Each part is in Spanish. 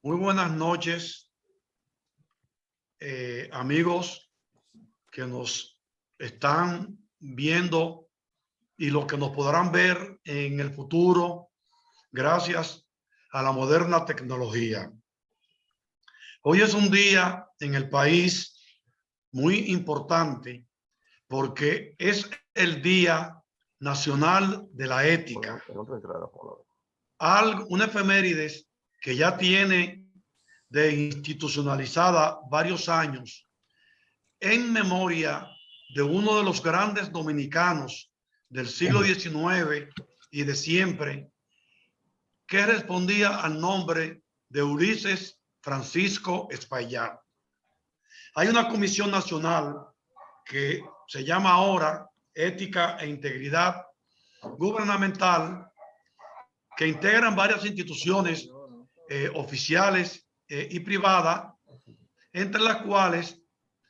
Muy buenas noches, amigos que nos están viendo y los que nos podrán ver en el futuro gracias a la moderna tecnología. Hoy es un día en el país muy importante porque es el Día Nacional de la Ética. Una efemérides que ya tiene de institucionalizada varios años en memoria de uno de los grandes dominicanos del siglo XIX y de siempre, que respondía al nombre de Ulises Francisco Espaillat. Hay una comisión nacional que se llama ahora Ética e Integridad Gubernamental, que integran varias instituciones oficiales y privadas, entre las cuales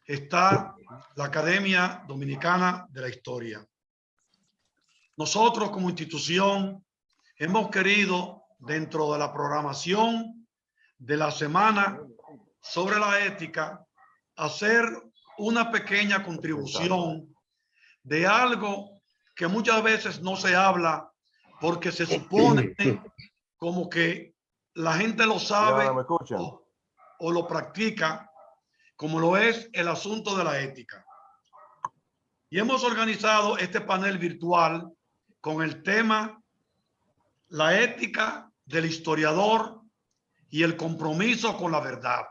está la Academia Dominicana de la Historia. Nosotros como institución hemos querido, dentro de la programación de la semana sobre la ética, hacer una pequeña contribución de algo que muchas veces no se habla porque se supone como que la gente lo sabe o lo practica, como lo es el asunto de la ética. Y hemos organizado este panel virtual con el tema la ética del historiador y el compromiso con la verdad,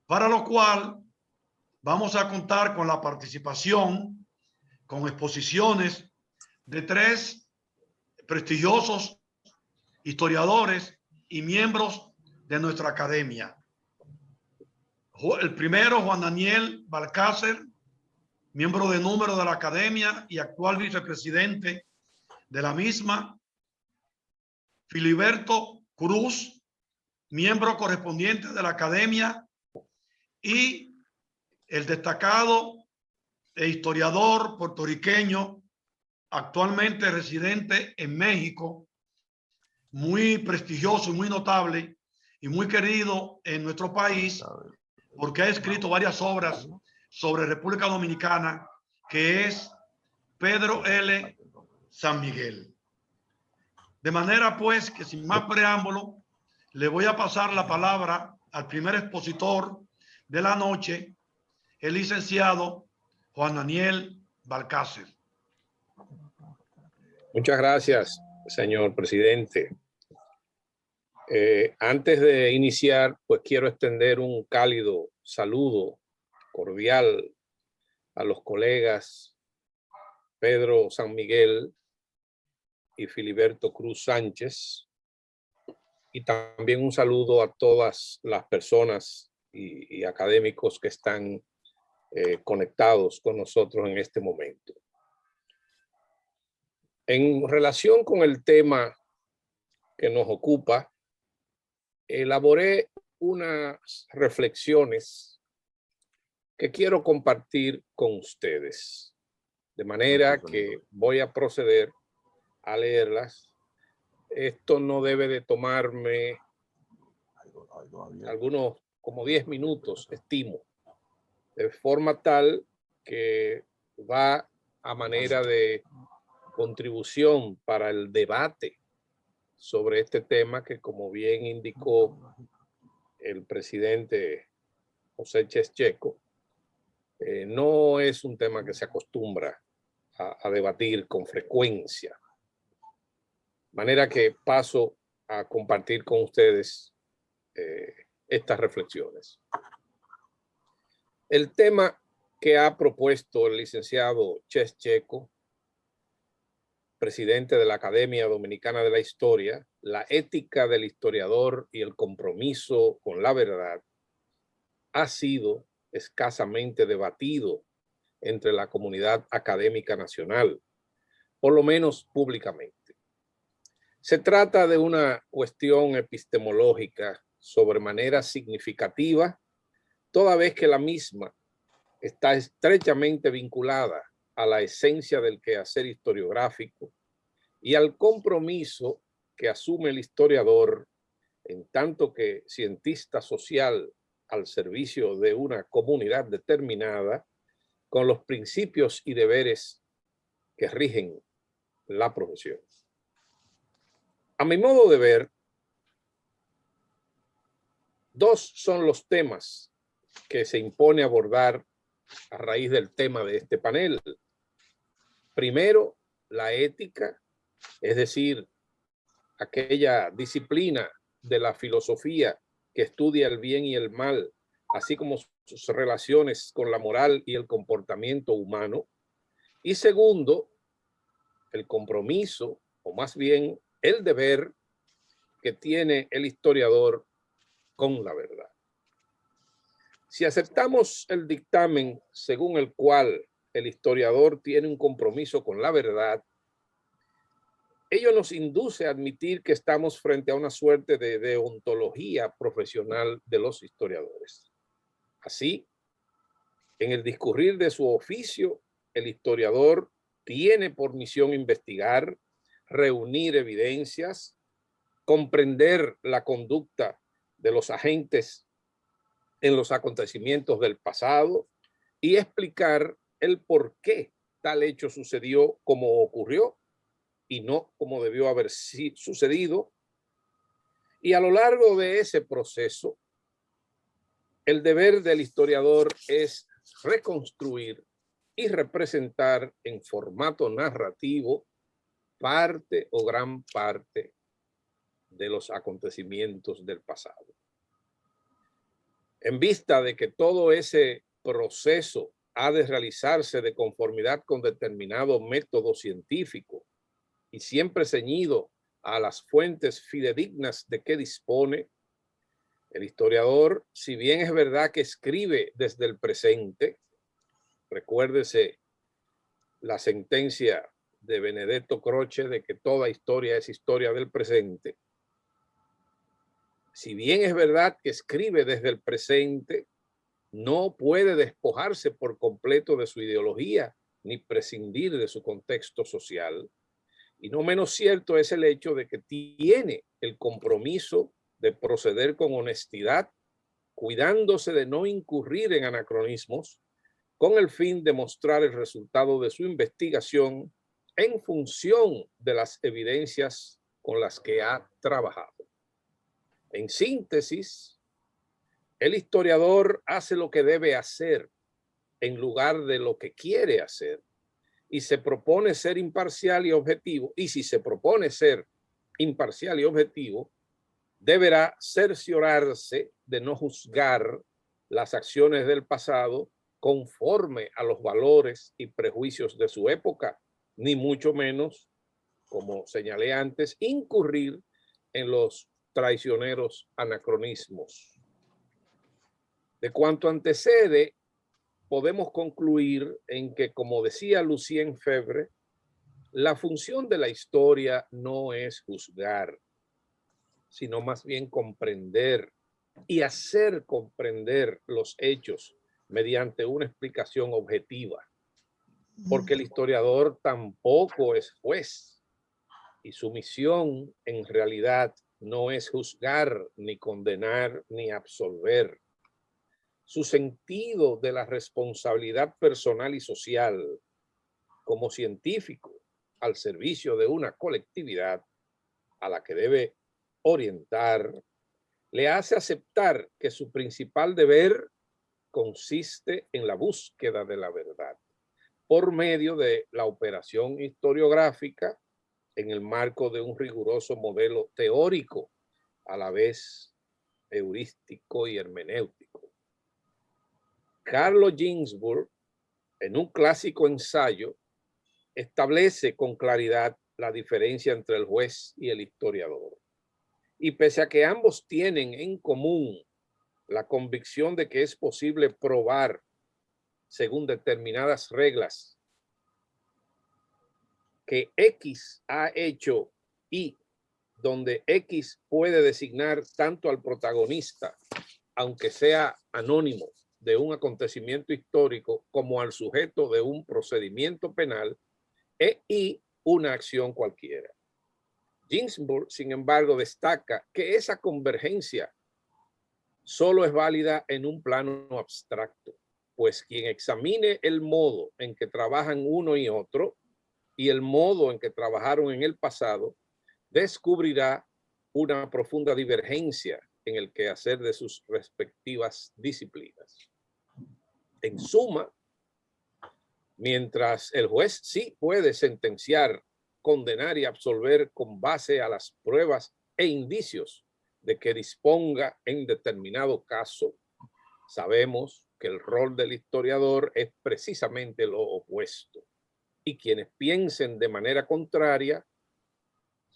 para lo cual vamos a contar con la participación, con exposiciones de 3 prestigiosos historiadores y miembros de nuestra academia. El primero, Juan Daniel Balcácer, miembro de número de la academia y actual vicepresidente de la misma. Filiberto Cruz, miembro correspondiente de la academia, y el destacado historiador puertorriqueño, actualmente residente en México, muy prestigioso y muy notable y muy querido en nuestro país, porque ha escrito varias obras sobre República Dominicana, que es Pedro L. San Miguel. De manera pues que sin más preámbulo, le voy a pasar la palabra al primer expositor de la noche, el licenciado Juan Daniel Balcácer. Muchas gracias, señor presidente. Antes de iniciar, pues quiero extender un cálido saludo cordial a los colegas Pedro San Miguel y Filiberto Cruz Sánchez, y también un saludo a todas las personas y académicos que están conectados con nosotros en este momento. En relación con el tema que nos ocupa, elaboré unas reflexiones que quiero compartir con ustedes, de manera que voy a proceder a leerlas. Esto no debe de tomarme algunos como 10 minutos, estimo, de forma tal que va a manera de contribución para el debate sobre este tema que, como bien indicó el presidente José Chez Checo, no es un tema que se acostumbra a debatir con frecuencia. De manera que paso a compartir con ustedes estas reflexiones. El tema que ha propuesto el licenciado Chez Checo, presidente de la Academia Dominicana de la Historia, la ética del historiador y el compromiso con la verdad, ha sido escasamente debatido entre la comunidad académica nacional, por lo menos públicamente. Se trata de una cuestión epistemológica sobremanera significativa, toda vez que la misma está estrechamente vinculada a la esencia del quehacer historiográfico y al compromiso que asume el historiador en tanto que cientista social al servicio de una comunidad determinada, con los principios y deberes que rigen la profesión. A mi modo de ver, dos son los temas que se impone abordar a raíz del tema de este panel. Primero, la ética, es decir, aquella disciplina de la filosofía que estudia el bien y el mal, así como sus relaciones con la moral y el comportamiento humano. Y segundo, el compromiso, o más bien el deber que tiene el historiador con la verdad. Si aceptamos el dictamen según el cual el historiador tiene un compromiso con la verdad, ello nos induce a admitir que estamos frente a una suerte de deontología profesional de los historiadores. Así, en el discurrir de su oficio, el historiador tiene por misión investigar, reunir evidencias, comprender la conducta de los agentes en los acontecimientos del pasado y explicar el por qué tal hecho sucedió como ocurrió y no como debió haber sucedido. Y a lo largo de ese proceso, el deber del historiador es reconstruir y representar en formato narrativo parte o gran parte de los acontecimientos del pasado. En vista de que todo ese proceso ha de realizarse de conformidad con determinado método científico y siempre ceñido a las fuentes fidedignas de que dispone, el historiador, si bien es verdad que escribe desde el presente, recuérdese la sentencia de Benedetto Croce de que toda historia es historia del presente. Si bien es verdad que escribe desde el presente, no puede despojarse por completo de su ideología ni prescindir de su contexto social. Y no menos cierto es el hecho de que tiene el compromiso de proceder con honestidad, cuidándose de no incurrir en anacronismos, con el fin de mostrar el resultado de su investigación en función de las evidencias con las que ha trabajado. En síntesis, el historiador hace lo que debe hacer en lugar de lo que quiere hacer y se propone ser imparcial y objetivo. Y si se propone ser imparcial y objetivo, deberá cerciorarse de no juzgar las acciones del pasado conforme a los valores y prejuicios de su época, ni mucho menos, como señalé antes, incurrir en los traicioneros anacronismos. De cuanto antecede, podemos concluir en que, como decía Lucien Febvre, la función de la historia no es juzgar, sino más bien comprender y hacer comprender los hechos mediante una explicación objetiva. Porque el historiador tampoco es juez y su misión en realidad no es juzgar, ni condenar, ni absolver. Su sentido de la responsabilidad personal y social como científico al servicio de una colectividad a la que debe orientar, le hace aceptar que su principal deber consiste en la búsqueda de la verdad por medio de la operación historiográfica en el marco de un riguroso modelo teórico, a la vez heurístico y hermenéutico. Carlo Ginzburg, en un clásico ensayo, establece con claridad la diferencia entre el juez y el historiador. Y pese a que ambos tienen en común la convicción de que es posible probar, según determinadas reglas, que X ha hecho Y, donde X puede designar tanto al protagonista, aunque sea anónimo, de un acontecimiento histórico, como al sujeto de un procedimiento penal, y una acción cualquiera. Ginsburg, sin embargo, destaca que esa convergencia solo es válida en un plano abstracto, pues quien examine el modo en que trabajan uno y otro y el modo en que trabajaron en el pasado, descubrirá una profunda divergencia en el quehacer de sus respectivas disciplinas. En suma, mientras el juez sí puede sentenciar, condenar y absolver con base a las pruebas e indicios de que disponga en determinado caso, sabemos que el rol del historiador es precisamente lo opuesto. Y quienes piensen de manera contraria,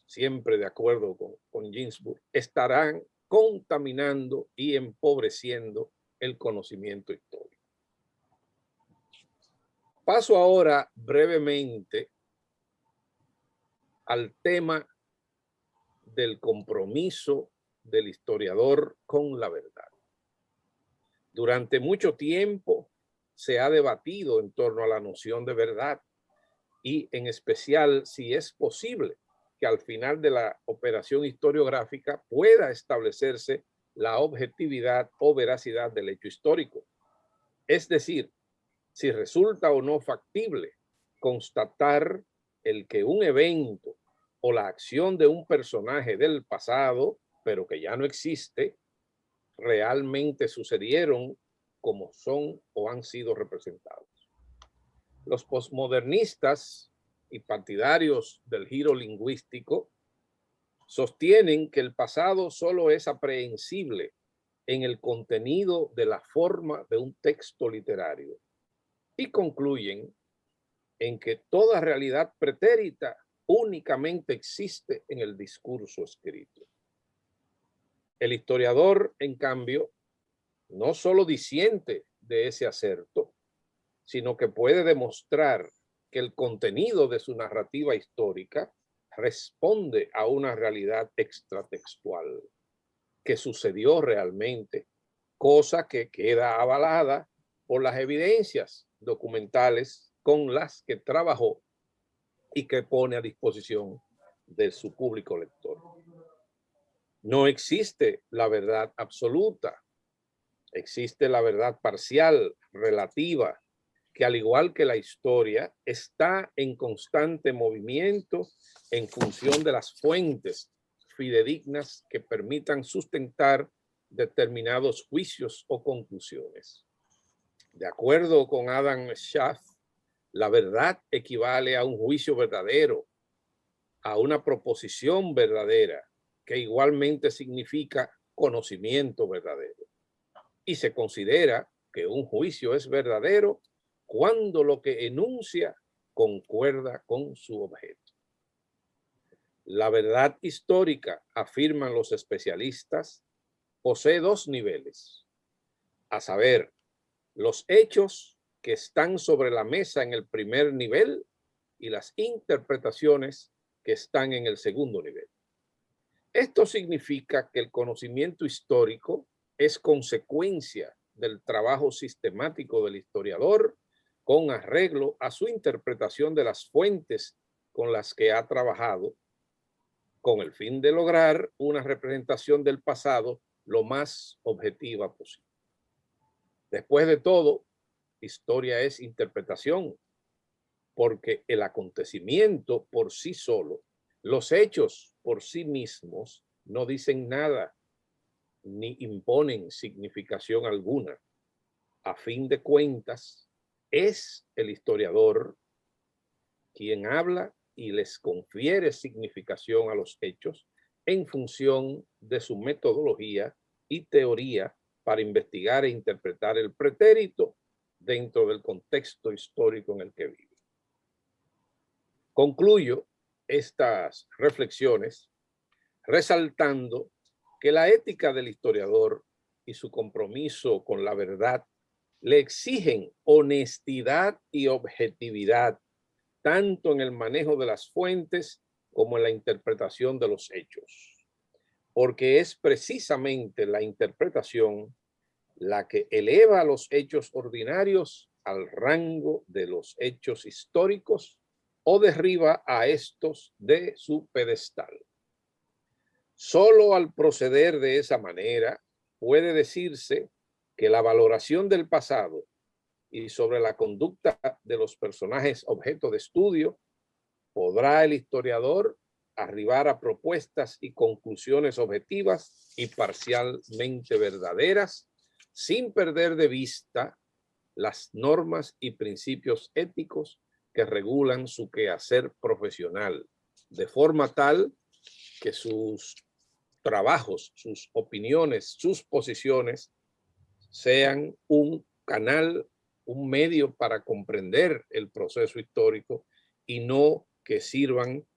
siempre de acuerdo con Ginsburg, estarán contaminando y empobreciendo el conocimiento histórico. Paso ahora brevemente al tema del compromiso del historiador con la verdad. Durante mucho tiempo se ha debatido en torno a la noción de verdad y en especial si es posible que al final de la operación historiográfica pueda establecerse la objetividad o veracidad del hecho histórico. Es decir, si resulta o no factible constatar el que un evento o la acción de un personaje del pasado, pero que ya no existe, realmente sucedieron como son o han sido representados. Los posmodernistas y partidarios del giro lingüístico sostienen que el pasado solo es aprehensible en el contenido de la forma de un texto literario y concluyen en que toda realidad pretérita únicamente existe en el discurso escrito. El historiador, en cambio, no solo disiente de ese aserto, sino que puede demostrar que el contenido de su narrativa histórica responde a una realidad extratextual que sucedió realmente, cosa que queda avalada por las evidencias documentales con las que trabajó y que pone a disposición de su público lector. No existe la verdad absoluta, existe la verdad parcial, relativa, que al igual que la historia está en constante movimiento en función de las fuentes fidedignas que permitan sustentar determinados juicios o conclusiones. De acuerdo con Adam Schaff, la verdad equivale a un juicio verdadero, a una proposición verdadera, que igualmente significa conocimiento verdadero. Y se considera que un juicio es verdadero cuando lo que enuncia concuerda con su objeto. La verdad histórica, afirman los especialistas, posee dos niveles, a saber, los hechos que están sobre la mesa en el primer nivel y las interpretaciones que están en el segundo nivel. Esto significa que el conocimiento histórico es consecuencia del trabajo sistemático del historiador con arreglo a su interpretación de las fuentes con las que ha trabajado, con el fin de lograr una representación del pasado lo más objetiva posible. Después de todo, historia es interpretación, porque el acontecimiento por sí solo, los hechos por sí mismos, no dicen nada ni imponen significación alguna. A fin de cuentas, es el historiador quien habla y les confiere significación a los hechos en función de su metodología y teoría para investigar e interpretar el pretérito dentro del contexto histórico en el que vive. Concluyo estas reflexiones resaltando que la ética del historiador y su compromiso con la verdad le exigen honestidad y objetividad, tanto en el manejo de las fuentes como en la interpretación de los hechos, porque es precisamente la interpretación la que eleva a los hechos ordinarios al rango de los hechos históricos o derriba a estos de su pedestal. Solo al proceder de esa manera puede decirse que la valoración del pasado y sobre la conducta de los personajes objeto de estudio podrá el historiador arribar a propuestas y conclusiones objetivas y parcialmente verdaderas, sin perder de vista las normas y principios éticos que regulan su quehacer profesional, de forma tal que sus trabajos, sus opiniones, sus posiciones sean un canal, un medio para comprender el proceso histórico y no que sirvan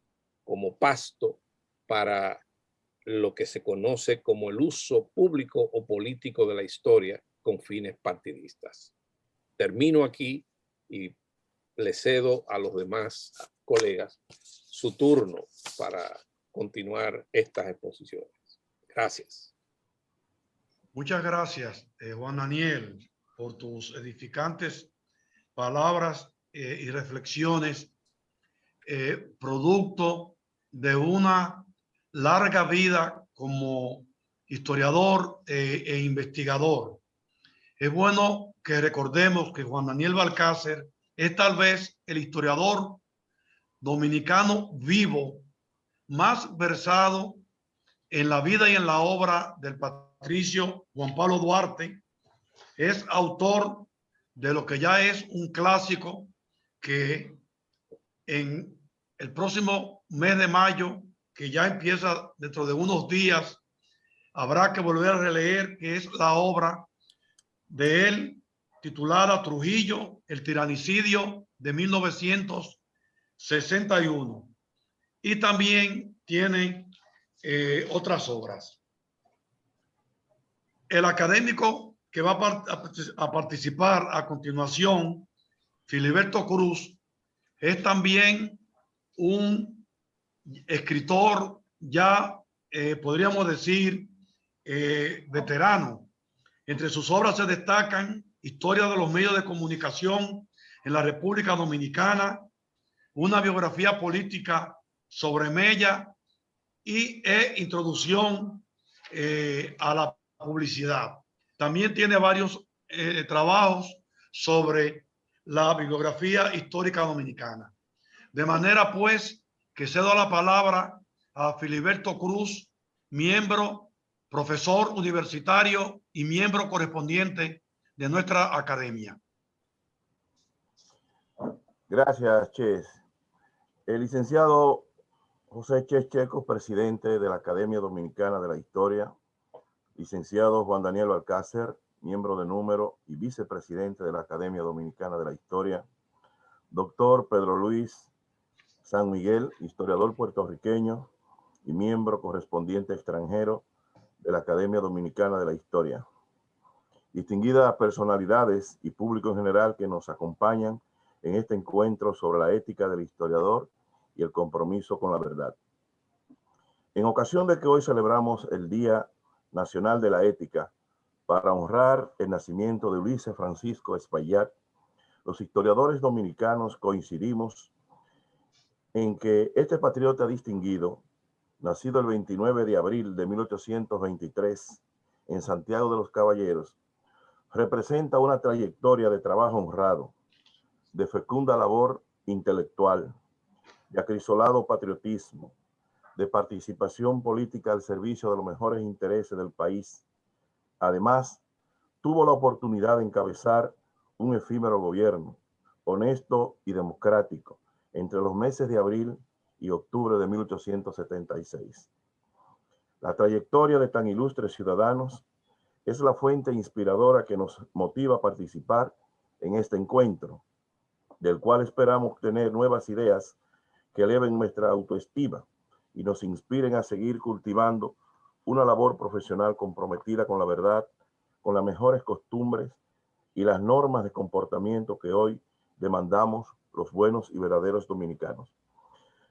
como pasto para lo que se conoce como el uso público o político de la historia con fines partidistas. Termino aquí y le cedo a los demás colegas su turno para continuar estas exposiciones. Gracias. Muchas gracias, Juan Daniel, por tus edificantes palabras y reflexiones, producto de una larga vida como historiador e investigador. Es bueno que recordemos que Juan Daniel Balcácer es tal vez el historiador dominicano vivo más versado en la vida y en la obra del patricio Juan Pablo Duarte. Es autor de lo que ya es un clásico que en el próximo mes de mayo, que ya empieza dentro de unos días, habrá que volver a releer, que es la obra de él titulada Trujillo, el tiranicidio de 1961. Y también tiene otras obras. El académico que va a participar a continuación, Filiberto Cruz, es también un escritor ya, podríamos decir, veterano. Entre sus obras se destacan Historia de los medios de comunicación en la República Dominicana, una biografía política sobre Mella y introducción a la publicidad. También tiene varios trabajos sobre la bibliografía histórica dominicana. De manera pues que cedo la palabra a Filiberto Cruz, miembro, profesor universitario y miembro correspondiente de nuestra academia. Gracias, Ches. El licenciado José Ches Checo, presidente de la Academia Dominicana de la Historia. Licenciado Juan Daniel Balcácer, miembro de número y vicepresidente de la Academia Dominicana de la Historia. Doctor Pedro Luis San Miguel, historiador puertorriqueño y miembro correspondiente extranjero de la Academia Dominicana de la Historia. Distinguidas personalidades y público en general que nos acompañan en este encuentro sobre la ética del historiador y el compromiso con la verdad. En ocasión de que hoy celebramos el Día Nacional de la Ética para honrar el nacimiento de Ulises Francisco Espaillat, los historiadores dominicanos coincidimos en que este patriota distinguido, nacido el 29 de abril de 1823 en Santiago de los Caballeros, representa una trayectoria de trabajo honrado, de fecunda labor intelectual, de acrisolado patriotismo, de participación política al servicio de los mejores intereses del país. Además, tuvo la oportunidad de encabezar un efímero gobierno, honesto y democrático, entre los meses de abril y octubre de 1876. La trayectoria de tan ilustres ciudadanos es la fuente inspiradora que nos motiva a participar en este encuentro, del cual esperamos tener nuevas ideas que eleven nuestra autoestima y nos inspiren a seguir cultivando una labor profesional comprometida con la verdad, con las mejores costumbres y las normas de comportamiento que hoy demandamos los buenos y verdaderos dominicanos.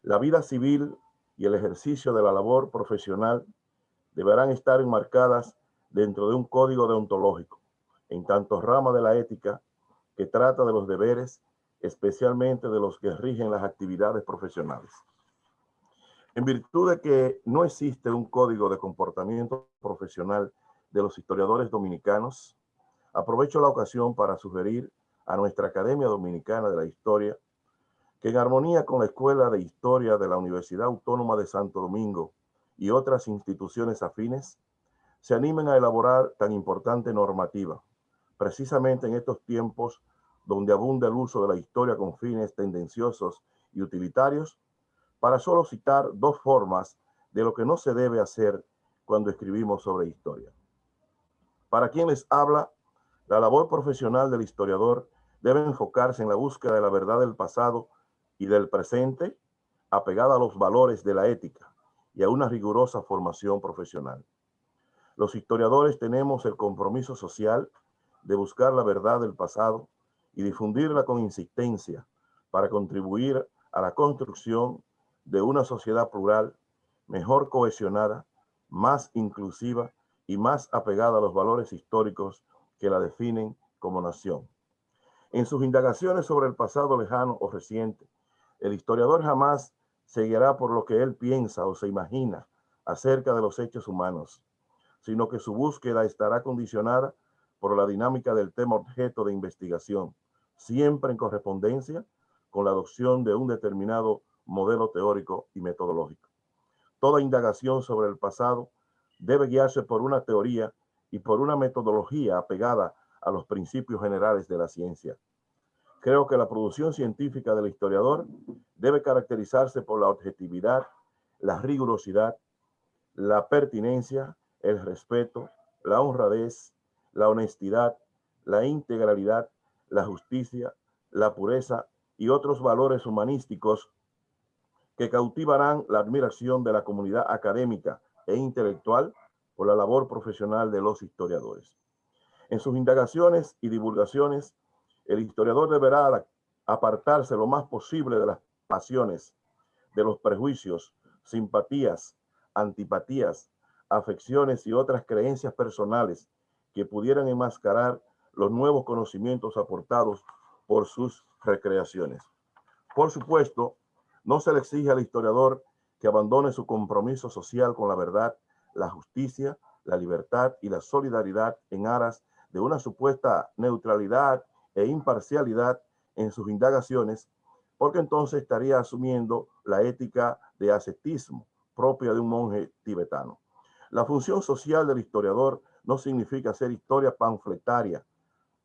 La vida civil y el ejercicio de la labor profesional deberán estar enmarcadas dentro de un código deontológico, en tanto rama de la ética que trata de los deberes, especialmente de los que rigen las actividades profesionales. En virtud de que no existe un código de comportamiento profesional de los historiadores dominicanos, aprovecho la ocasión para sugerir a nuestra Academia Dominicana de la Historia que, en armonía con la Escuela de Historia de la Universidad Autónoma de Santo Domingo y otras instituciones afines, se animen a elaborar tan importante normativa, precisamente en estos tiempos donde abunda el uso de la historia con fines tendenciosos y utilitarios, para solo citar dos formas de lo que no se debe hacer cuando escribimos sobre historia. Para quien les habla, la labor profesional del historiador debe enfocarse en la búsqueda de la verdad del pasado y del presente, apegada a los valores de la ética y a una rigurosa formación profesional. Los historiadores tenemos el compromiso social de buscar la verdad del pasado y difundirla con insistencia para contribuir a la construcción de una sociedad plural, mejor cohesionada, más inclusiva y más apegada a los valores históricos que la definen como nación. En sus indagaciones sobre el pasado lejano o reciente, el historiador jamás se guiará por lo que él piensa o se imagina acerca de los hechos humanos, sino que su búsqueda estará condicionada por la dinámica del tema objeto de investigación, siempre en correspondencia con la adopción de un determinado modelo teórico y metodológico. Toda indagación sobre el pasado debe guiarse por una teoría y por una metodología apegada a los principios generales de la ciencia. Creo que la producción científica del historiador debe caracterizarse por la objetividad, la rigurosidad, la pertinencia, el respeto, la honradez, la honestidad, la integralidad, la justicia, la pureza y otros valores humanísticos que cautivarán la admiración de la comunidad académica e intelectual por la labor profesional de los historiadores. En sus indagaciones y divulgaciones, el historiador deberá apartarse lo más posible de las pasiones, de los prejuicios, simpatías, antipatías, afecciones y otras creencias personales que pudieran enmascarar los nuevos conocimientos aportados por sus recreaciones. Por supuesto, no se le exige al historiador que abandone su compromiso social con la verdad, la justicia, la libertad y la solidaridad en aras de una supuesta neutralidad e imparcialidad en sus indagaciones, porque entonces estaría asumiendo la ética de ascetismo propia de un monje tibetano. La función social del historiador no significa hacer historia panfletaria,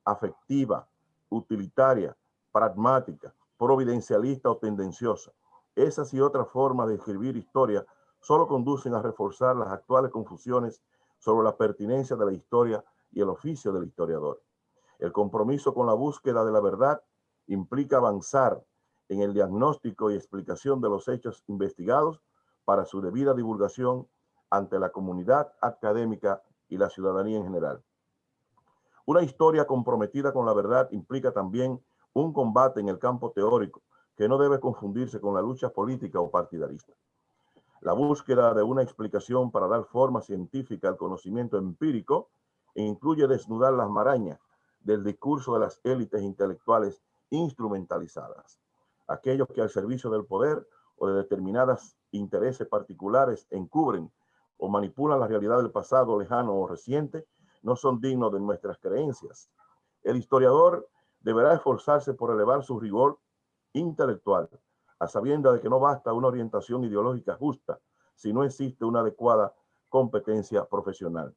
afectiva, utilitaria, pragmática, providencialista o tendenciosa. Esas y otras formas de escribir historia solo conducen a reforzar las actuales confusiones sobre la pertinencia de la historia y el oficio del historiador. El compromiso con la búsqueda de la verdad implica avanzar en el diagnóstico y explicación de los hechos investigados para su debida divulgación ante la comunidad académica y la ciudadanía en general. Una historia comprometida con la verdad implica también un combate en el campo teórico que no debe confundirse con la lucha política o partidarista. La búsqueda de una explicación para dar forma científica al conocimiento empírico incluye desnudar las marañas del discurso de las élites intelectuales instrumentalizadas, aquellos que al servicio del poder o de determinados intereses particulares encubren o manipulan la realidad del pasado lejano o reciente, no son dignos de nuestras creencias. El historiador deberá esforzarse por elevar su rigor intelectual, a sabiendas de que no basta una orientación ideológica justa si no existe una adecuada competencia profesional.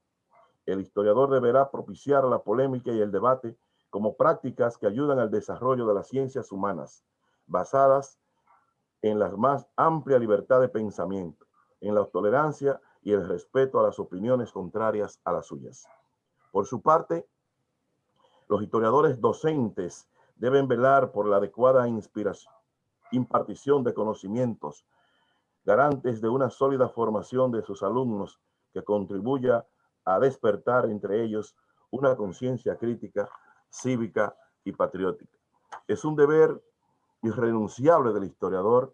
El historiador deberá propiciar la polémica y el debate como prácticas que ayudan al desarrollo de las ciencias humanas, basadas en la más amplia libertad de pensamiento, en la tolerancia y el respeto a las opiniones contrarias a las suyas. Por su parte, los historiadores docentes deben velar por la adecuada impartición de conocimientos, garantes de una sólida formación de sus alumnos que contribuya a despertar entre ellos una conciencia crítica, cívica y patriótica. Es un deber irrenunciable del historiador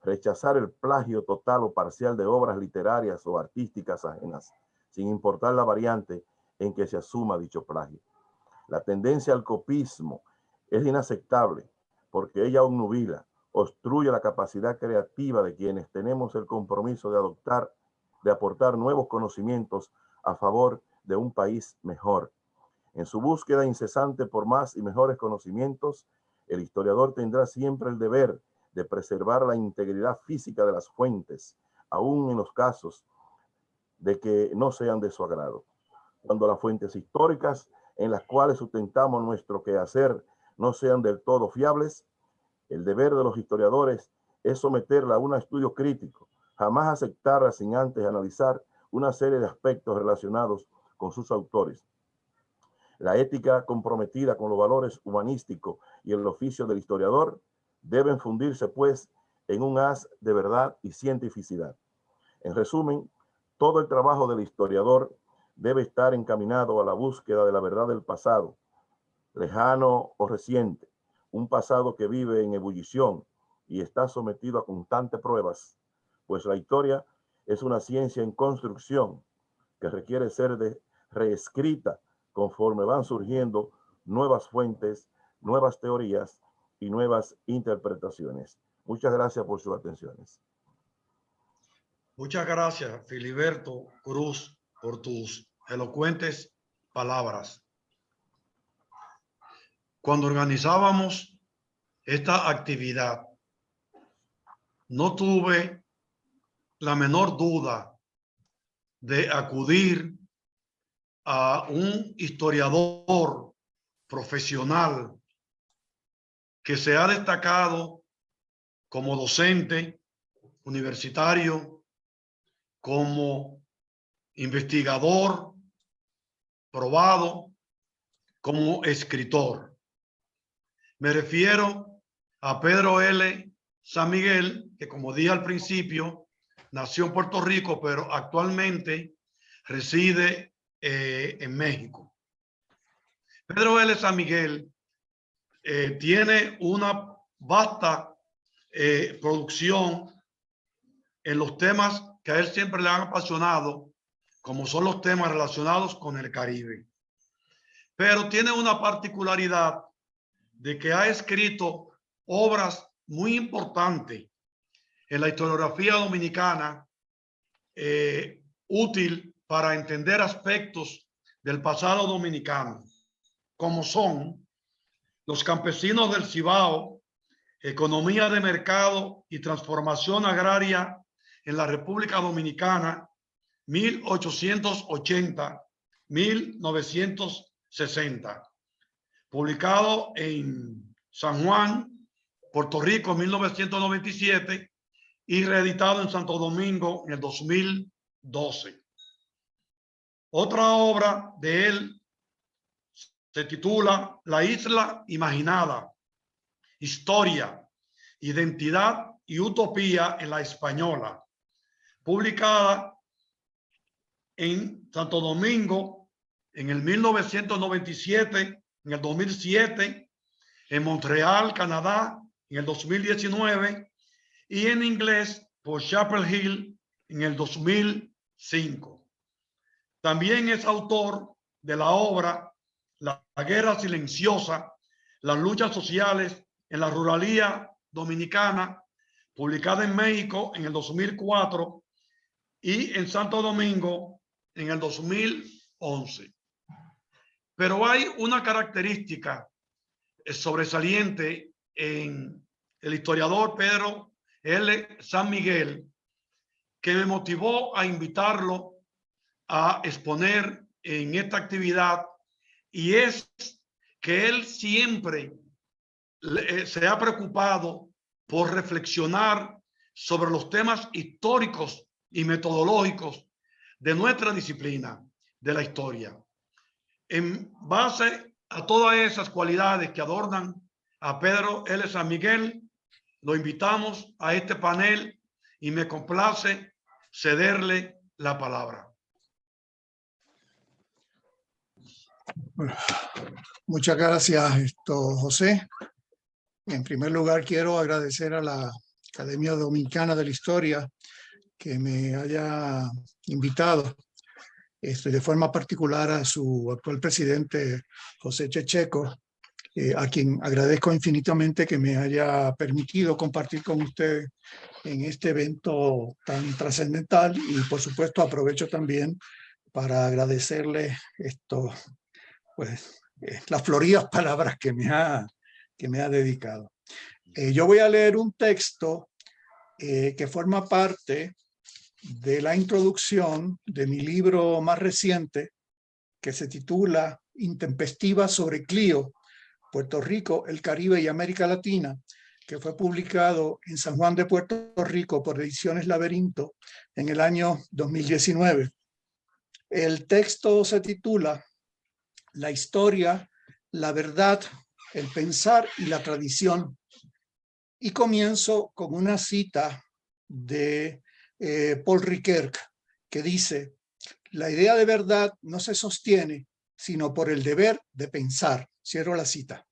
rechazar el plagio total o parcial de obras literarias o artísticas ajenas, sin importar la variante en que se asuma dicho plagio. La tendencia al copismo es inaceptable porque ella obnubila, obstruye la capacidad creativa de quienes tenemos el compromiso de aportar nuevos conocimientos a favor de un país mejor. En su búsqueda incesante por más y mejores conocimientos, el historiador tendrá siempre el deber de preservar la integridad física de las fuentes, aun en los casos de que no sean de su agrado. Cuando las fuentes históricas en las cuales sustentamos nuestro quehacer no sean del todo fiables, el deber de los historiadores es someterla a un estudio crítico, jamás aceptarla sin antes analizar una serie de aspectos relacionados con sus autores. La ética comprometida con los valores humanísticos y el oficio del historiador deben fundirse, pues, en un haz de verdad y cientificidad. En resumen, todo el trabajo del historiador debe estar encaminado a la búsqueda de la verdad del pasado, lejano o reciente, un pasado que vive en ebullición y está sometido a constantes pruebas, pues la historia es una ciencia en construcción que requiere ser reescrita conforme van surgiendo nuevas fuentes, nuevas teorías y nuevas interpretaciones. Muchas gracias por sus atenciones. Muchas gracias, Filiberto Cruz, por tus elocuentes palabras. Cuando organizábamos esta actividad, no tuve la menor duda de acudir a un historiador profesional que se ha destacado como docente universitario, como investigador probado, como escritor. Me refiero a Pedro L. San Miguel, que como dije al principio, nació en Puerto Rico, pero actualmente reside en México. Pedro L. San Miguel tiene una vasta producción en los temas que a él siempre le han apasionado, como son los temas relacionados con el Caribe. Pero tiene una particularidad de que ha escrito obras muy importantes en la historiografía dominicana, útil para entender aspectos del pasado dominicano, como son Los campesinos del Cibao, Economía de mercado y transformación agraria en la República Dominicana, 1880-1960, publicado en San Juan, Puerto Rico, en 1997 y reeditado en Santo Domingo en el 2012. Otra obra de él se titula La Isla Imaginada, Historia, Identidad y Utopía en la Española, publicada en Santo Domingo en el 1997, en el 2007, en Montreal, Canadá, en el 2019 y en inglés por Chapel Hill en el 2005. También es autor de la obra La Guerra Silenciosa, las luchas sociales en la ruralía dominicana, publicada en México en el 2004 y en Santo Domingo en el 2011. Pero hay una característica sobresaliente en el historiador Pedro L. San Miguel que me motivó a invitarlo a exponer en esta actividad, y es que él siempre se ha preocupado por reflexionar sobre los temas históricos y metodológicos de nuestra disciplina de la historia. En base a todas esas cualidades que adornan a Pedro L. San Miguel, lo invitamos a este panel y me complace cederle la palabra. Bueno, muchas gracias, José. En primer lugar, quiero agradecer a la Academia Dominicana de la Historia que me haya invitado, de forma particular a su actual presidente, José Checheco, a quien agradezco infinitamente que me haya permitido compartir con ustedes en este evento tan trascendental, y por supuesto aprovecho también para agradecerle las floridas palabras que me ha dedicado. Yo voy a leer un texto que forma parte de la introducción de mi libro más reciente, que se titula Intempestiva sobre Clio, Puerto Rico, el Caribe y América Latina, que fue publicado en San Juan de Puerto Rico por Ediciones Laberinto en el año 2019. El texto se titula La historia, la verdad, el pensar y la tradición. Y comienzo con una cita de Paul Ricoeur, que dice: la idea de verdad no se sostiene sino por el deber de pensar. Cierro la cita.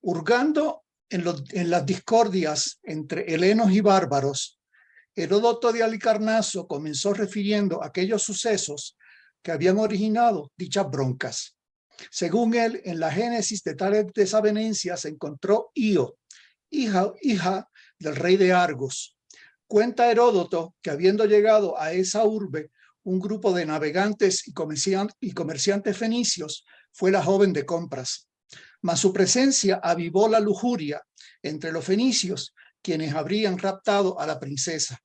Hurgando en las discordias entre helenos y bárbaros, Heródoto de Halicarnaso comenzó refiriendo aquellos sucesos que habían originado dichas broncas. Según él, en la génesis de tales desavenencias se encontró Io, hija del rey de Argos. Cuenta Heródoto que, habiendo llegado a esa urbe un grupo de navegantes y comerciantes fenicios, fue la joven de compras. Mas su presencia avivó la lujuria entre los fenicios, quienes habrían raptado a la princesa.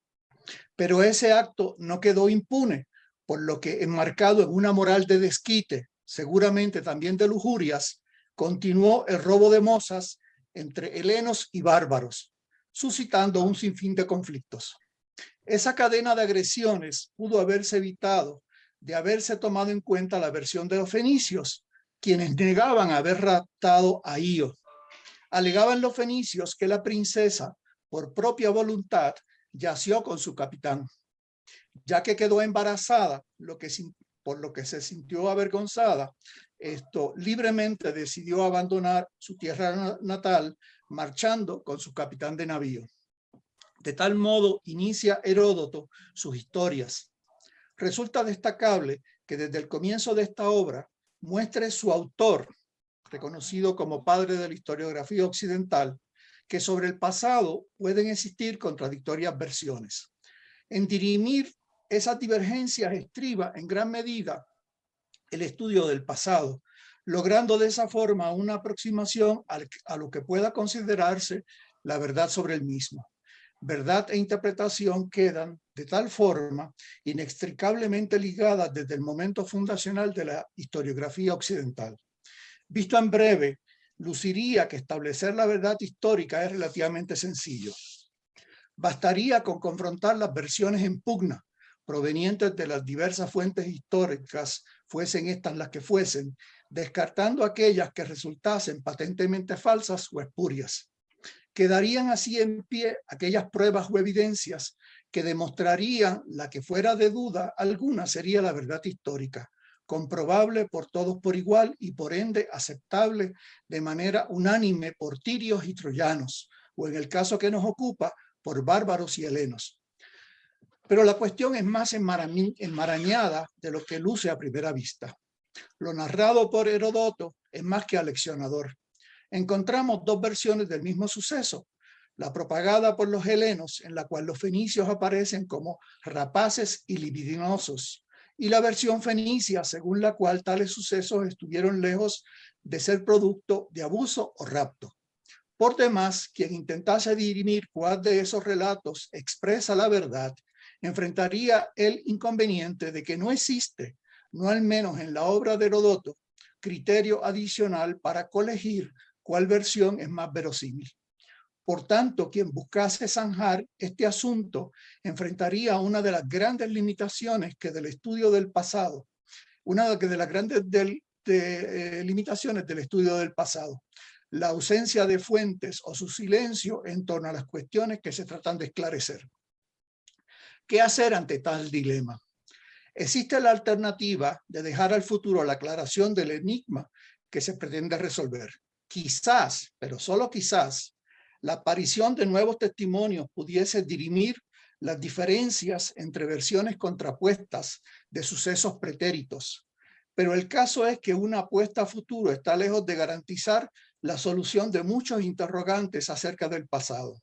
Pero ese acto no quedó impune, por lo que, enmarcado en una moral de desquite, seguramente también de lujurias, continuó el robo de mozas entre helenos y bárbaros, suscitando un sinfín de conflictos. Esa cadena de agresiones pudo haberse evitado de haberse tomado en cuenta la versión de los fenicios, quienes negaban haber raptado a Io. Alegaban los fenicios que la princesa, por propia voluntad, yació con su capitán. Ya que quedó embarazada, por lo que se sintió avergonzada, libremente decidió abandonar su tierra natal, marchando con su capitán de navío. De tal modo inicia Heródoto sus historias. Resulta destacable que desde el comienzo de esta obra muestre su autor, reconocido como padre de la historiografía occidental, que sobre el pasado pueden existir contradictorias versiones. En dirimir esas divergencias estriba en gran medida el estudio del pasado, logrando de esa forma una aproximación a lo que pueda considerarse la verdad sobre el mismo. Verdad e interpretación quedan de tal forma inextricablemente ligadas desde el momento fundacional de la historiografía occidental. Visto en breve, luciría que establecer la verdad histórica es relativamente sencillo. Bastaría con confrontar las versiones en pugna, provenientes de las diversas fuentes históricas, fuesen estas las que fuesen, descartando aquellas que resultasen patentemente falsas o espurias. Quedarían así en pie aquellas pruebas o evidencias que demostrarían la que, fuera de duda alguna, sería la verdad histórica, comprobable por todos por igual y por ende aceptable de manera unánime por tirios y troyanos, o en el caso que nos ocupa, por bárbaros y helenos. Pero la cuestión es más enmarañada de lo que luce a primera vista. Lo narrado por Heródoto es más que aleccionador. Encontramos dos versiones del mismo suceso: la propagada por los helenos, en la cual los fenicios aparecen como rapaces y libidinosos, y la versión fenicia, según la cual tales sucesos estuvieron lejos de ser producto de abuso o rapto. Por demás, quien intentase dirimir cuál de esos relatos expresa la verdad, enfrentaría el inconveniente de que no existe, no al menos en la obra de Heródoto, criterio adicional para colegir cuál versión es más verosímil. Por tanto, quien buscase zanjar este asunto enfrentaría una de las grandes limitaciones que del estudio del pasado, limitaciones del estudio del pasado, la ausencia de fuentes o su silencio en torno a las cuestiones que se tratan de esclarecer. ¿Qué hacer ante tal dilema? Existe la alternativa de dejar al futuro la aclaración del enigma que se pretende resolver. Quizás, pero solo quizás, la aparición de nuevos testimonios pudiese dirimir las diferencias entre versiones contrapuestas de sucesos pretéritos. Pero el caso es que una apuesta a futuro está lejos de garantizar la solución de muchos interrogantes acerca del pasado.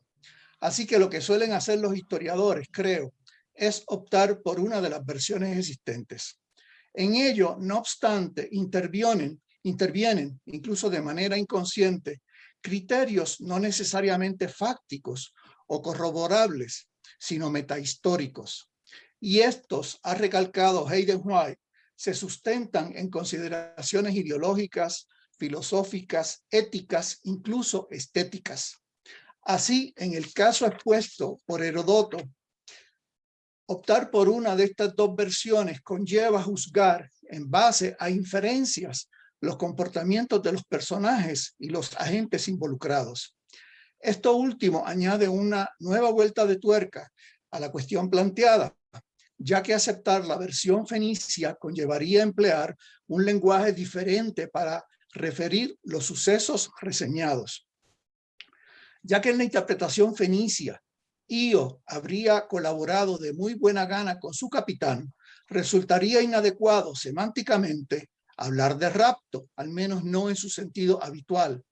Así que lo que suelen hacer los historiadores, creo, es optar por una de las versiones existentes. En ello, no obstante, intervienen, incluso de manera inconsciente, criterios no necesariamente fácticos o corroborables, sino metahistóricos. Y estos, ha recalcado Hayden White, se sustentan en consideraciones ideológicas, filosóficas, éticas, incluso estéticas. Así, en el caso expuesto por Heródoto, optar por una de estas dos versiones conlleva juzgar en base a inferencias los comportamientos de los personajes y los agentes involucrados. Esto último añade una nueva vuelta de tuerca a la cuestión planteada, ya que aceptar la versión fenicia conllevaría emplear un lenguaje diferente para referir los sucesos reseñados. Ya que en la interpretación fenicia, Io habría colaborado de muy buena gana con su capitán, resultaría inadecuado semánticamente hablar de rapto, al menos no en su sentido habitual,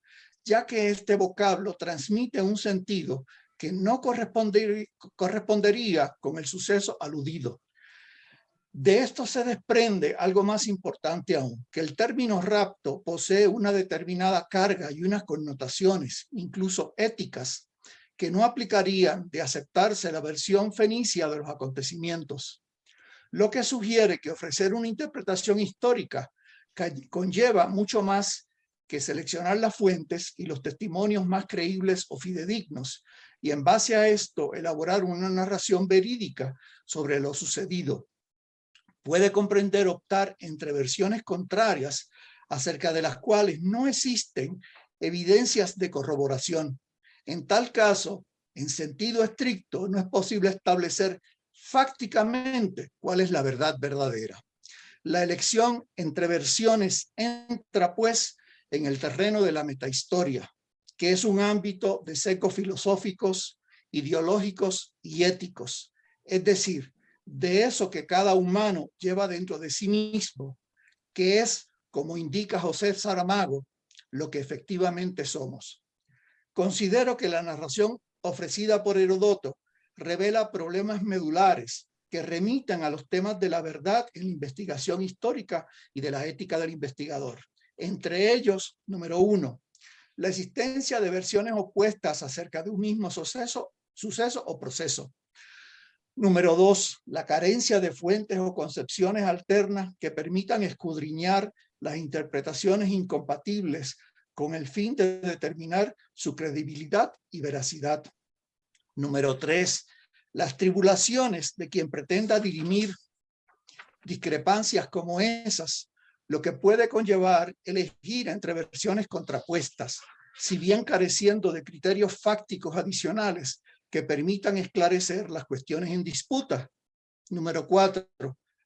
ya que este vocablo transmite un sentido que no correspondería con el suceso aludido. De esto se desprende algo más importante aún, que el término rapto posee una determinada carga y unas connotaciones, incluso éticas, que no aplicarían de aceptarse la versión fenicia de los acontecimientos, lo que sugiere que ofrecer una interpretación histórica conlleva mucho más que seleccionar las fuentes y los testimonios más creíbles o fidedignos, y en base a esto elaborar una narración verídica sobre lo sucedido. Puede comprender optar entre versiones contrarias acerca de las cuales no existen evidencias de corroboración. En tal caso, en sentido estricto, no es posible establecer fácticamente cuál es la verdad verdadera. La elección entre versiones entra, pues, en el terreno de la metahistoria, que es un ámbito de sesgos filosóficos, ideológicos y éticos, es decir, de eso que cada humano lleva dentro de sí mismo, que es, como indica José Saramago, lo que efectivamente somos. Considero que la narración ofrecida por Heródoto revela problemas medulares que remitan a los temas de la verdad en la investigación histórica y de la ética del investigador. Entre ellos, número 1, la existencia de versiones opuestas acerca de un mismo suceso o proceso. Número 2, la carencia de fuentes o concepciones alternas que permitan escudriñar las interpretaciones incompatibles con el fin de determinar su credibilidad y veracidad. Número 3, las tribulaciones de quien pretenda dirimir discrepancias como esas, lo que puede conllevar elegir entre versiones contrapuestas, si bien careciendo de criterios fácticos adicionales que permitan esclarecer las cuestiones en disputa. Número 4,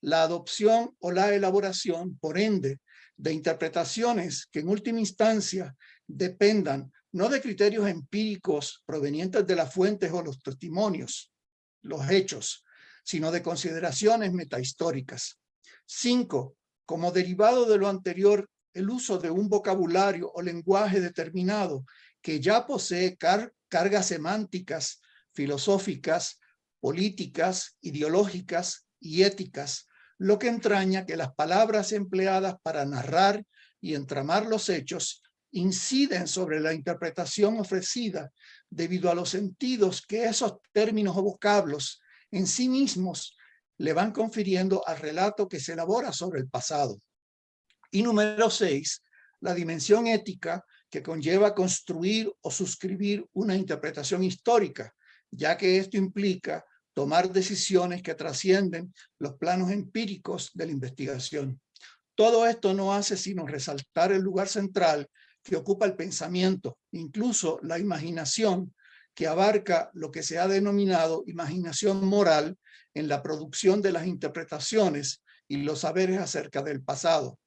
la adopción o la elaboración, por ende, de interpretaciones que en última instancia dependan no de criterios empíricos provenientes de las fuentes o los testimonios, los hechos, sino de consideraciones metahistóricas. 5, como derivado de lo anterior, el uso de un vocabulario o lenguaje determinado que ya posee cargas semánticas, filosóficas, políticas, ideológicas y éticas, lo que entraña que las palabras empleadas para narrar y entramar los hechos inciden sobre la interpretación ofrecida debido a los sentidos que esos términos o vocablos en sí mismos le van confiriendo al relato que se elabora sobre el pasado. Y número 6, la dimensión ética que conlleva construir o suscribir una interpretación histórica, ya que esto implica tomar decisiones que trascienden los planos empíricos de la investigación. Todo esto no hace sino resaltar el lugar central que ocupa el pensamiento, incluso la imaginación, que abarca lo que se ha denominado imaginación moral en la producción de las interpretaciones y los saberes acerca del pasado,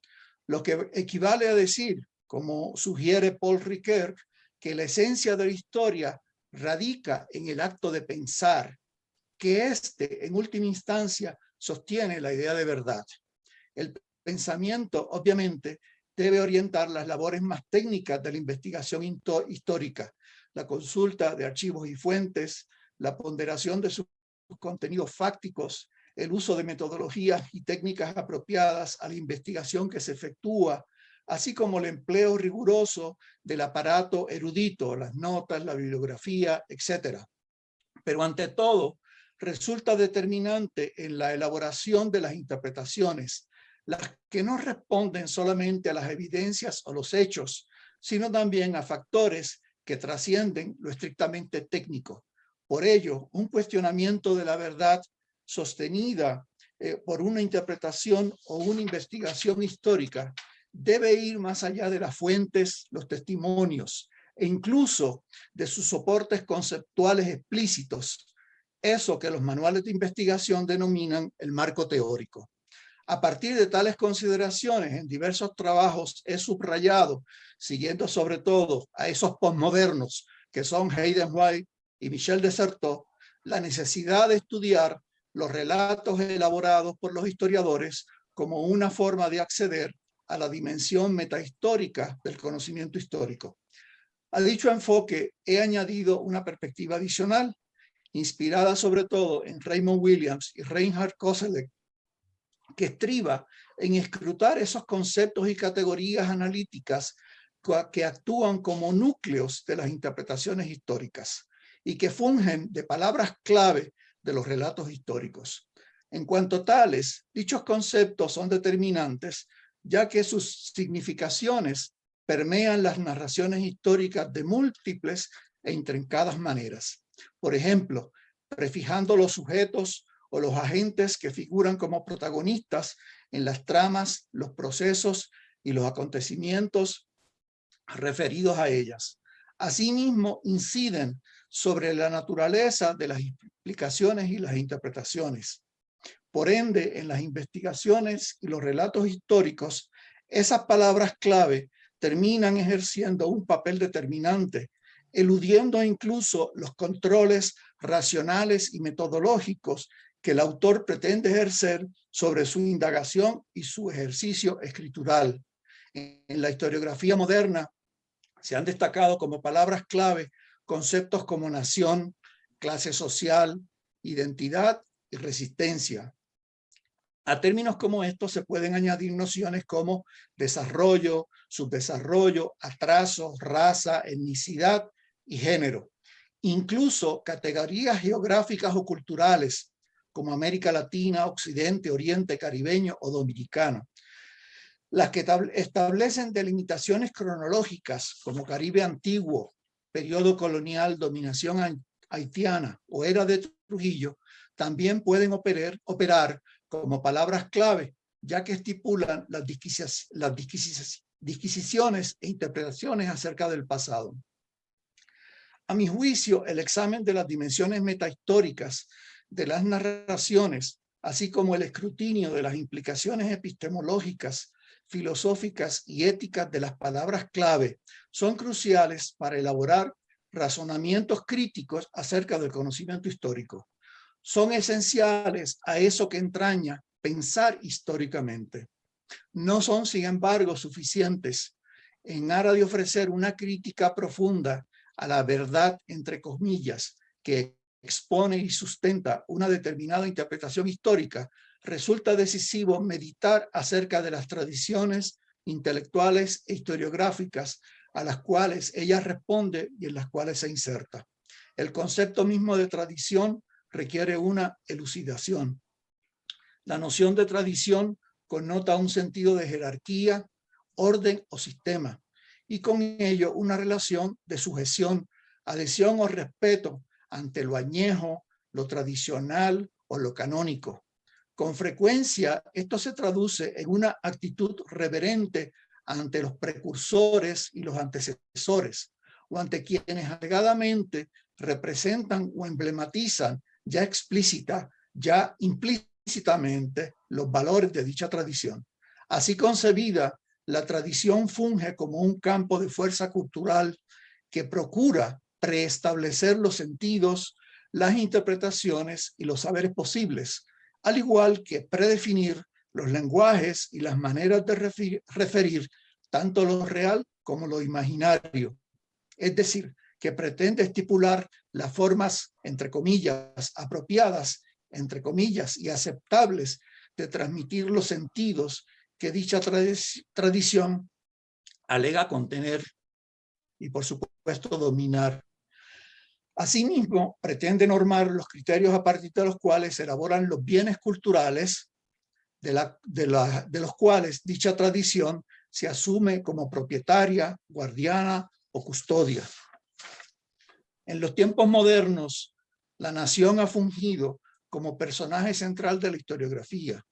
lo que equivale a decir, como sugiere Paul Ricoeur, que la esencia de la historia radica en el acto de pensar, que en última instancia sostiene la idea de verdad. El pensamiento, obviamente, debe orientar las labores más técnicas de la investigación histórica, la consulta de archivos y fuentes, la ponderación de sus contenidos fácticos, el uso de metodologías y técnicas apropiadas a la investigación que se efectúa, así como el empleo riguroso del aparato erudito, las notas, la bibliografía, etc. Pero ante todo, resulta determinante en la elaboración de las interpretaciones, las que no responden solamente a las evidencias o los hechos, sino también a factores que trascienden lo estrictamente técnico. Por ello, un cuestionamiento de la verdad sostenida por una interpretación o una investigación histórica debe ir más allá de las fuentes, los testimonios e incluso de sus soportes conceptuales explícitos, eso que los manuales de investigación denominan el marco teórico. A partir de tales consideraciones, en diversos trabajos he subrayado, siguiendo sobre todo a esos posmodernos que son Hayden White y Michel Desserteau, la necesidad de estudiar los relatos elaborados por los historiadores como una forma de acceder a la dimensión metahistórica del conocimiento histórico. A dicho enfoque he añadido una perspectiva adicional, inspirada sobre todo en Raymond Williams y Reinhard Koselleck, que estriba en escrutar esos conceptos y categorías analíticas que actúan como núcleos de las interpretaciones históricas y que fungen de palabras clave de los relatos históricos. En cuanto tales, dichos conceptos son determinantes, ya que sus significaciones permean las narraciones históricas de múltiples e intrincadas maneras. Por ejemplo, prefijando los sujetos o los agentes que figuran como protagonistas en las tramas, los procesos y los acontecimientos referidos a ellas. Asimismo, inciden sobre la naturaleza de las explicaciones y las interpretaciones. Por ende, en las investigaciones y los relatos históricos, esas palabras clave terminan ejerciendo un papel determinante, eludiendo incluso los controles racionales y metodológicos que el autor pretende ejercer sobre su indagación y su ejercicio escritural. En la historiografía moderna se han destacado como palabras clave conceptos como nación, clase social, identidad y resistencia. A términos como estos se pueden añadir nociones como desarrollo, subdesarrollo, atraso, raza, etnicidad y género. Incluso categorías geográficas o culturales como América Latina, Occidente, Oriente, Caribeño o Dominicano. Las que establecen delimitaciones cronológicas como Caribe antiguo, periodo colonial, dominación haitiana o era de Trujillo, también pueden operar como palabras clave, ya que estipulan las disquisiciones e interpretaciones acerca del pasado. A mi juicio, el examen de las dimensiones metahistóricas de las narraciones, así como el escrutinio de las implicaciones epistemológicas, filosóficas y éticas de las palabras clave, son cruciales para elaborar razonamientos críticos acerca del conocimiento histórico. Son esenciales a eso que entraña pensar históricamente. No son, sin embargo, suficientes en aras de ofrecer una crítica profunda a la verdad, entre comillas, que expone y sustenta una determinada interpretación histórica. Resulta decisivo meditar acerca de las tradiciones intelectuales e historiográficas a las cuales ella responde y en las cuales se inserta. El concepto mismo de tradición requiere una elucidación. La noción de tradición connota un sentido de jerarquía, orden o sistema, y con ello una relación de sujeción, adhesión o respeto ante lo añejo, lo tradicional o lo canónico. Con frecuencia, esto se traduce en una actitud reverente ante los precursores y los antecesores, o ante quienes alegadamente representan o emblematizan ya explícita, ya implícitamente los valores de dicha tradición. Así concebida, la tradición funge como un campo de fuerza cultural que procura preestablecer los sentidos, las interpretaciones y los saberes posibles, al igual que predefinir los lenguajes y las maneras de referir tanto lo real como lo imaginario. Es decir, que pretende estipular las formas, entre comillas, apropiadas, entre comillas, y aceptables de transmitir los sentidos que dicha tradición alega contener y, por supuesto, dominar. Asimismo, pretende normar los criterios a partir de los cuales se elaboran los bienes culturales de los cuales dicha tradición se asume como propietaria, guardiana o custodia. En los tiempos modernos, la nación ha fungido como personaje central de la historiografía,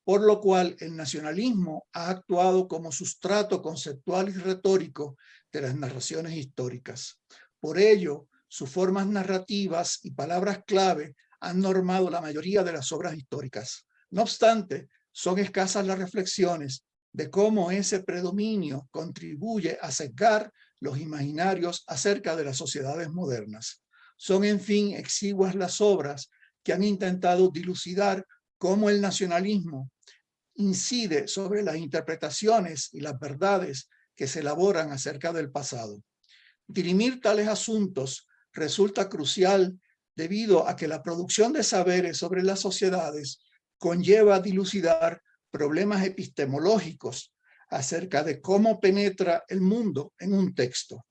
por lo cual el nacionalismo ha actuado como sustrato conceptual y retórico de las narraciones históricas. Por ello, sus formas narrativas y palabras clave han normado la mayoría de las obras históricas. No obstante, son escasas las reflexiones de cómo ese predominio contribuye a sesgar los imaginarios acerca de las sociedades modernas. Son, en fin, exiguas las obras que han intentado dilucidar cómo el nacionalismo incide sobre las interpretaciones y las verdades que se elaboran acerca del pasado. Dirimir tales asuntos resulta crucial debido a que la producción de saberes sobre las sociedades conlleva dilucidar problemas epistemológicos acerca de cómo penetra el mundo en un texto.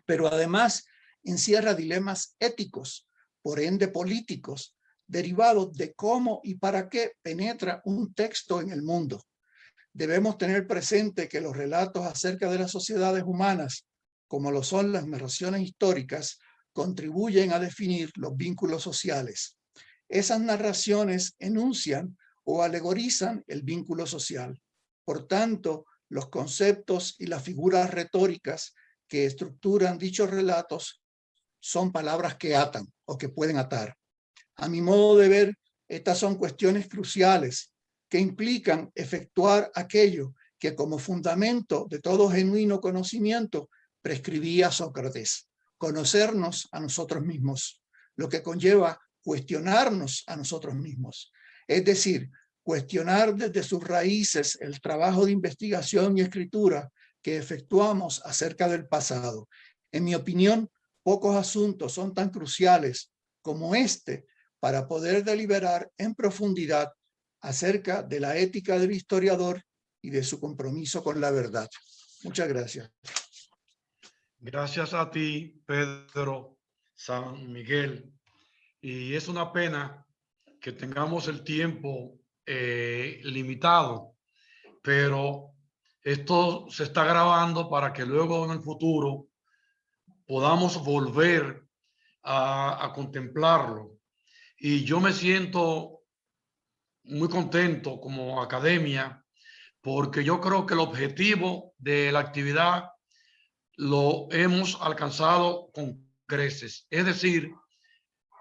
Pero además encierra dilemas éticos, por ende políticos, derivados de cómo y para qué penetra un texto en el mundo. Debemos tener presente que los relatos acerca de las sociedades humanas, como lo son las narraciones históricas, contribuyen a definir los vínculos sociales. Esas narraciones enuncian o alegorizan el vínculo social. Por tanto, los conceptos y las figuras retóricas que estructuran dichos relatos son palabras que atan o que pueden atar. A mi modo de ver, estas son cuestiones cruciales que implican efectuar aquello que como fundamento de todo genuino conocimiento prescribía Sócrates: conocernos a nosotros mismos, lo que conlleva cuestionarnos a nosotros mismos. Es decir, cuestionar desde sus raíces el trabajo de investigación y escritura que efectuamos acerca del pasado. En mi opinión, pocos asuntos son tan cruciales como este para poder deliberar en profundidad acerca de la ética del historiador y de su compromiso con la verdad. Muchas gracias. Gracias a ti, Pedro San Miguel. Y es una pena que tengamos el tiempo limitado, pero esto se está grabando para que luego en el futuro podamos volver a contemplarlo. Y yo me siento muy contento como academia, porque yo creo que el objetivo de la actividad lo hemos alcanzado con creces. Es decir,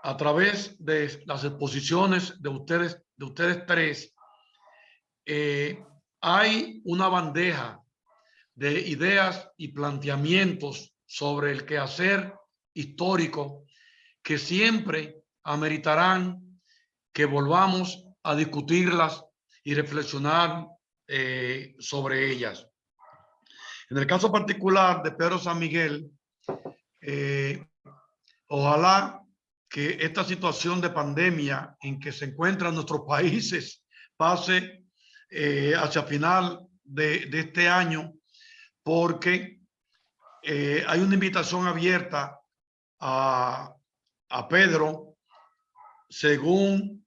a través de las exposiciones de ustedes tres, hay una bandeja de ideas y planteamientos sobre el quehacer histórico que siempre ameritarán que volvamos a discutirlas y reflexionar sobre ellas. En el caso particular de Pedro San Miguel, ojalá que esta situación de pandemia en que se encuentran nuestros países pase hacia final de este año, porque hay una invitación abierta a Pedro, según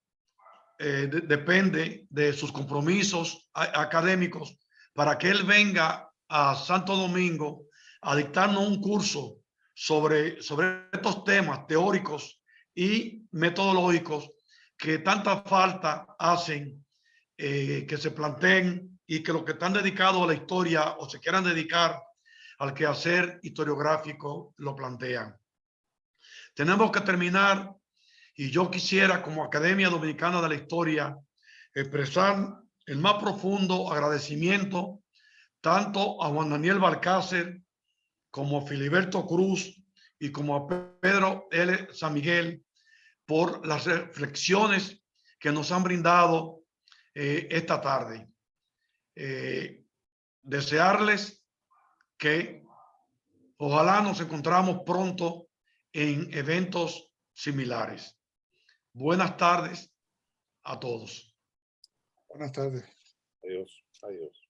depende de sus compromisos académicos, para que él venga a Santo Domingo a dictarnos un curso sobre estos temas teóricos y metodológicos que tanta falta hacen que se planteen, y que los que están dedicados a la historia o se quieran dedicar al quehacer historiográfico lo plantean. Tenemos que terminar, y yo quisiera, como Academia Dominicana de la Historia, expresar el más profundo agradecimiento tanto a Juan Daniel Balcácer como a Filiberto Cruz y como a Pedro L. San Miguel por las reflexiones que nos han brindado esta tarde. Desearles que ojalá nos encontramos pronto en eventos similares. Buenas tardes a todos. Buenas tardes. Adiós. Adiós.